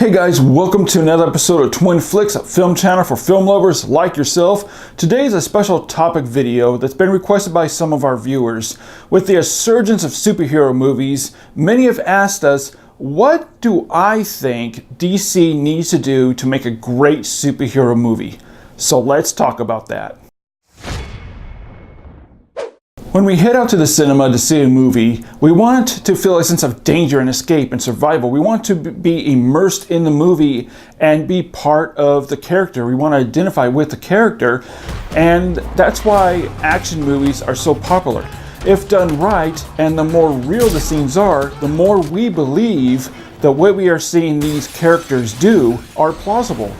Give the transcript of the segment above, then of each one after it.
Hey guys, welcome to another episode of Twin Flicks, a film channel for film lovers like yourself. Today is a special topic video that's been requested by some of our viewers. With the resurgence of superhero movies, many have asked us, what do I think DC needs to do to make a great superhero movie? So let's talk about that. When we head out to the cinema to see a movie, we want to feel a sense of danger and escape and survival. We want to be immersed in the movie and be part of the character. We want to identify with the character, and that's why action movies are so popular. If done right, and the more real the scenes are, the more we believe that what we are seeing these characters do are plausible.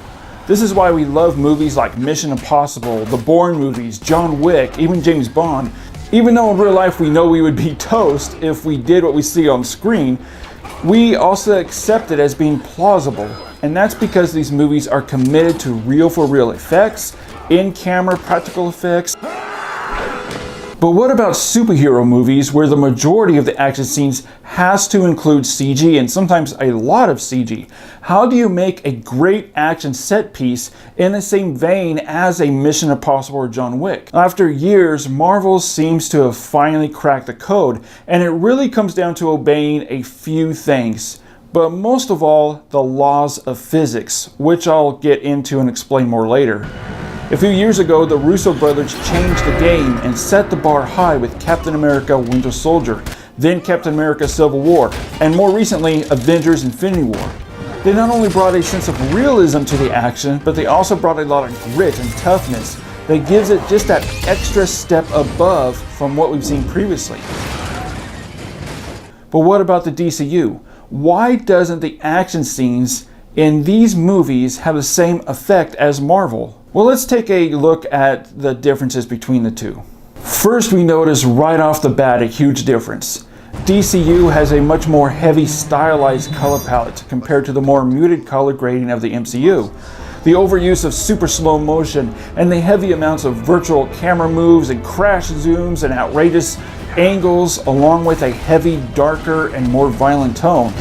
This is why we love movies like Mission Impossible, the Bourne movies, John Wick, even James Bond. Even though in real life we know we would be toast if we did what we see on screen, we also accept it as being plausible. And that's because these movies are committed to real-for-real effects, in-camera practical effects. But what about superhero movies where the majority of the action scenes has to include CG and sometimes a lot of CG? How do you make a great action set piece in the same vein as a Mission Impossible or John Wick? After years, Marvel seems to have finally cracked the code, and it really comes down to obeying a few things. But most of all, the laws of physics, which I'll get into and explain more later. A few years ago, the Russo brothers changed the game and set the bar high with Captain America Winter Soldier, then Captain America Civil War, and more recently, Avengers Infinity War. They not only brought a sense of realism to the action, but they also brought a lot of grit and toughness that gives it just that extra step above from what we've seen previously. But what about the DCEU? Why doesn't the action scenes in these movies have the same effect as Marvel? Well, let's take a look at the differences between the two. First, we notice right off the bat a huge difference. DCEU has a much more heavy stylized color palette compared to the more muted color grading of the MCU. The overuse of super slow motion and the heavy amounts of virtual camera moves and crash zooms and outrageous angles, along with a heavy, darker, and more violent tone.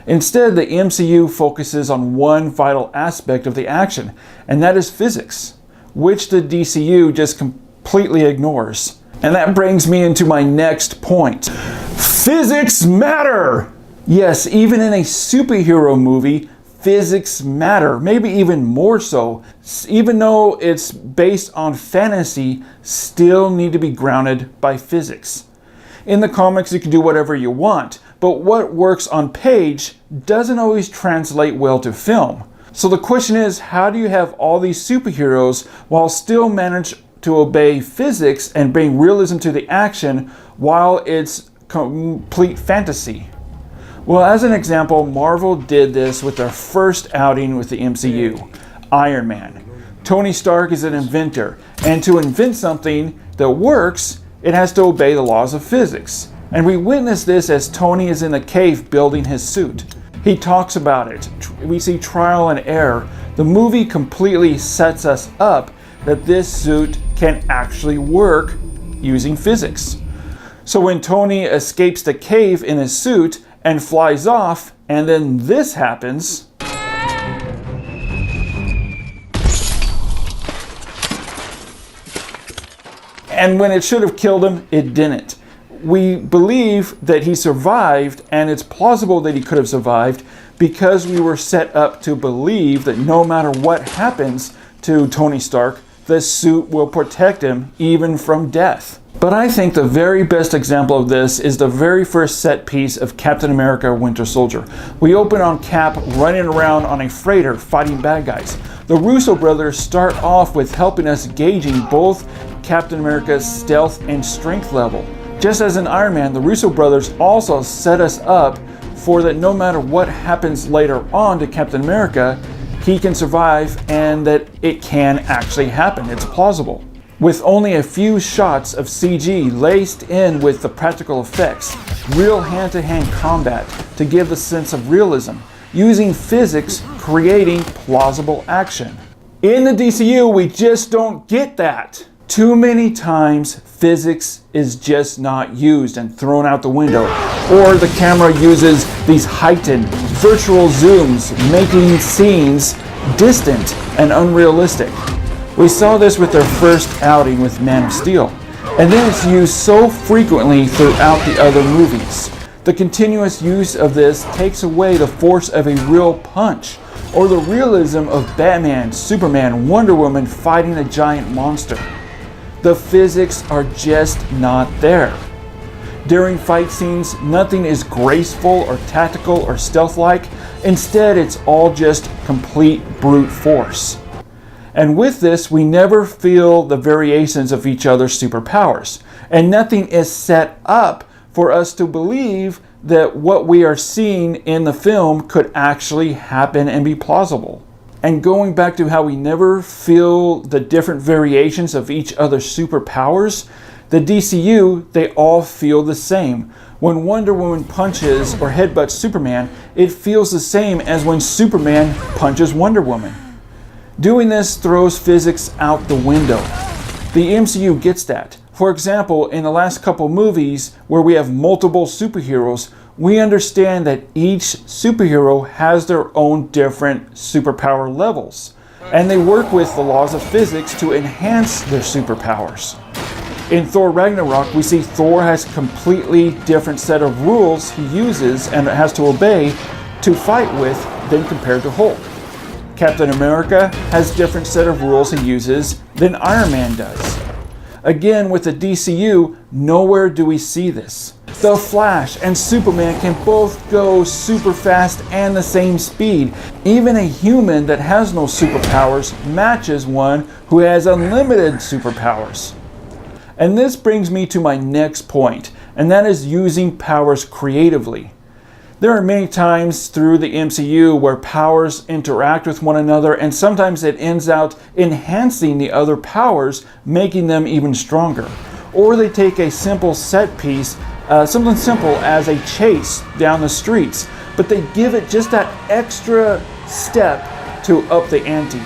Instead, the MCU focuses on one vital aspect of the action, and that is physics, which the DCEU just completely ignores. And that brings me into my next point. Physics matter! Yes, even in a superhero movie, physics matter, maybe even more so. Even though it's based on fantasy, still need to be grounded by physics. In the comics, you can do whatever you want, but what works on page doesn't always translate well to film. So the question is, how do you have all these superheroes while still manage to obey physics and bring realism to the action while it's complete fantasy? Well, as an example, Marvel did this with their first outing with the MCU, Iron Man. Tony Stark is an inventor, and to invent something that works, it has to obey the laws of physics. And we witness this as Tony is in the cave building his suit. He talks about it. We see trial and error. The movie completely sets us up that this suit can actually work using physics. So when Tony escapes the cave in his suit and flies off, and then this happens, and when it should have killed him, it didn't. We believe that he survived, and it's plausible that he could have survived because we were set up to believe that no matter what happens to Tony Stark, the suit will protect him even from death. But I think the very best example of this is the very first set piece of Captain America Winter Soldier. We open on Cap running around on a freighter fighting bad guys. The Russo brothers start off with helping us gauging both Captain America's stealth and strength level. Just as in Iron Man, the Russo brothers also set us up for that no matter what happens later on to Captain America, he can survive and that it can actually happen. It's plausible. With only a few shots of CG laced in with the practical effects, real hand-to-hand combat to give the sense of realism, using physics creating plausible action. In the DCU, we just don't get that. Too many times, physics is just not used and thrown out the window, or the camera uses these heightened virtual zooms, making scenes distant and unrealistic. We saw this with their first outing with Man of Steel, and then it's used so frequently throughout the other movies. The continuous use of this takes away the force of a real punch, or the realism of Batman, Superman, Wonder Woman fighting a giant monster. The physics are just not there. During fight scenes, nothing is graceful or tactical or stealth-like. Instead, it's all just complete brute force. And with this, we never feel the variations of each other's superpowers. And nothing is set up for us to believe that what we are seeing in the film could actually happen and be plausible. And going back to how we never feel the different variations of each other's superpowers, the DCEU, they all feel the same. When Wonder Woman punches or headbutts Superman, it feels the same as when Superman punches Wonder Woman. Doing this throws physics out the window. The MCU gets that. For example, in the last couple movies where we have multiple superheroes, we understand that each superhero has their own different superpower levels, and they work with the laws of physics to enhance their superpowers. In Thor Ragnarok, we see Thor has a completely different set of rules he uses and has to obey to fight with than compared to Hulk. Captain America has a different set of rules he uses than Iron Man does. Again, with the DCU, nowhere do we see this. The Flash and Superman can both go super fast and the same speed. Even a human that has no superpowers matches one who has unlimited superpowers. And this brings me to my next point, and that is using powers creatively. There are many times through the MCU where powers interact with one another, and sometimes it ends out enhancing the other powers, making them even stronger. Or they take a simple set piece, something simple as a chase down the streets, but they give it just that extra step to up the ante.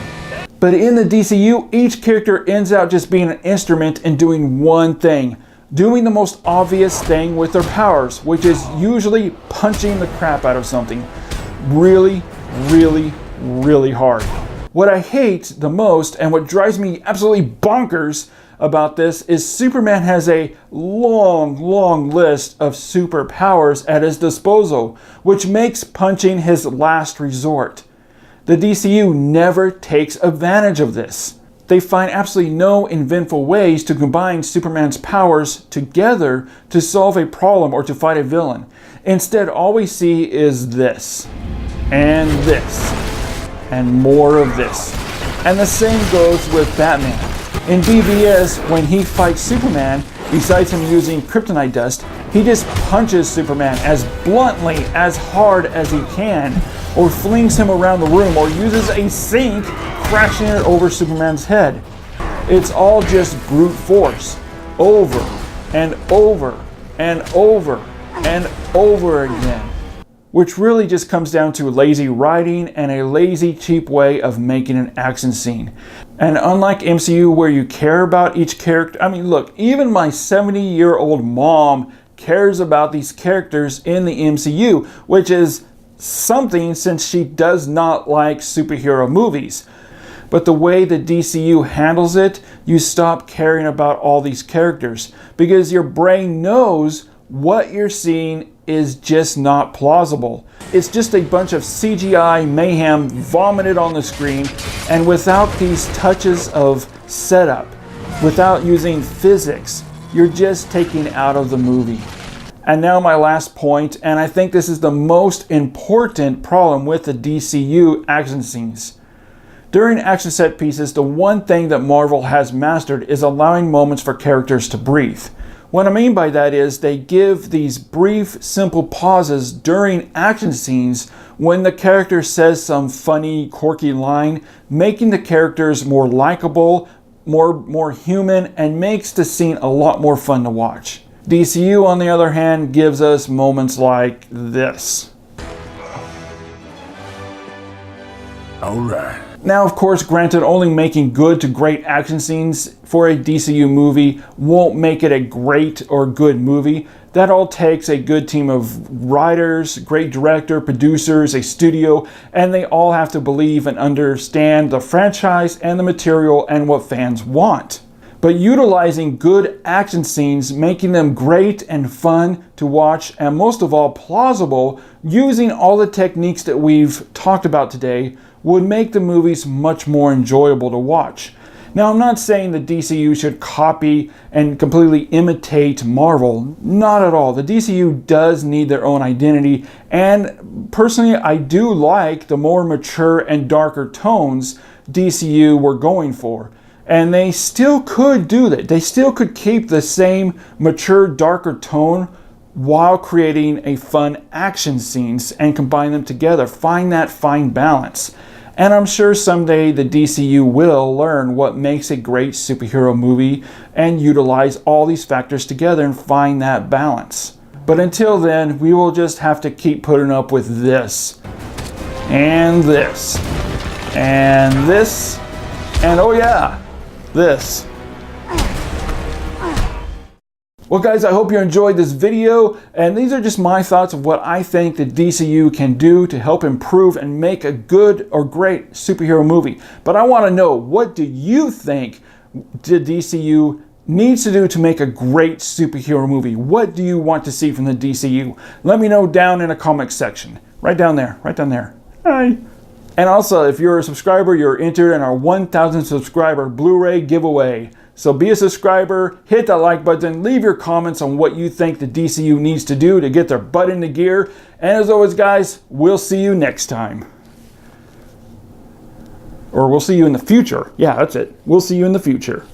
But in the DCU, each character ends out just being an instrument and doing one thing. Doing the most obvious thing with their powers, which is usually punching the crap out of something really, really, really hard. What I hate the most and what drives me absolutely bonkers about this is Superman has a long list of superpowers at his disposal, which makes punching his last resort. The DCU never takes advantage of this. They find absolutely no inventful ways to combine Superman's powers together to solve a problem or to fight a villain. Instead, all we see is this, and more of this. And the same goes with Batman. In BVS, when he fights Superman, besides him using kryptonite dust, he just punches Superman as bluntly, as hard as he can, or flings him around the room, or uses a sink, crashing it over Superman's head. It's all just brute force, over and over and over and over again. Which really just comes down to lazy writing and a lazy, cheap way of making an action scene. And unlike MCU where you care about each character, I mean look, even my 70-year-old mom cares about these characters in the MCU, which is something since she does not like superhero movies. But the way the DCU handles it, you stop caring about all these characters because your brain knows what you're seeing is just not plausible. It's just a bunch of CGI mayhem vomited on the screen, and without these touches of setup, without using physics, you're just taking out of the movie. And now my last point, and I think this is the most important problem with the DCU action scenes. During action set pieces, the one thing that Marvel has mastered is allowing moments for characters to breathe. What I mean by that is they give these brief, simple pauses during action scenes when the character says some funny, quirky line, making the characters more likable, more human, and makes the scene a lot more fun to watch. DCU, on the other hand, gives us moments like this. All right. Now, of course, granted, only making good to great action scenes for a DCU movie won't make it a great or good movie. That all takes a good team of writers, great director, producers, a studio, and they all have to believe and understand the franchise and the material and what fans want. But utilizing good action scenes, making them great and fun to watch, and most of all plausible, using all the techniques that we've talked about today, would make the movies much more enjoyable to watch. Now, I'm not saying the DCU should copy and completely imitate Marvel. Not at all. The DCU does need their own identity, and personally, I do like the more mature and darker tones DCU were going for. And they still could do that. They still could keep the same mature, darker tone while creating a fun action scenes and combine them together. Find that fine balance. And I'm sure someday the DCU will learn what makes a great superhero movie and utilize all these factors together and find that balance. But until then, we will just have to keep putting up with this, and this, and this, and oh yeah, this. Well guys, I hope you enjoyed this video, and these are just my thoughts of what I think the DCU can do to help improve and make a good or great superhero movie. But I want to know, what do you think the DCU needs to do to make a great superhero movie? What do you want to see from the DCU? Let me know down in the comment section. Right down there, right down there. Hi. And also, if you're a subscriber, you're entered in our 1,000 subscriber Blu-ray giveaway. So be a subscriber, hit that like button, leave your comments on what you think the DCU needs to do to get their butt into gear. And as always, guys, we'll see you next time. Or we'll see you in the future. Yeah, that's it. We'll see you in the future.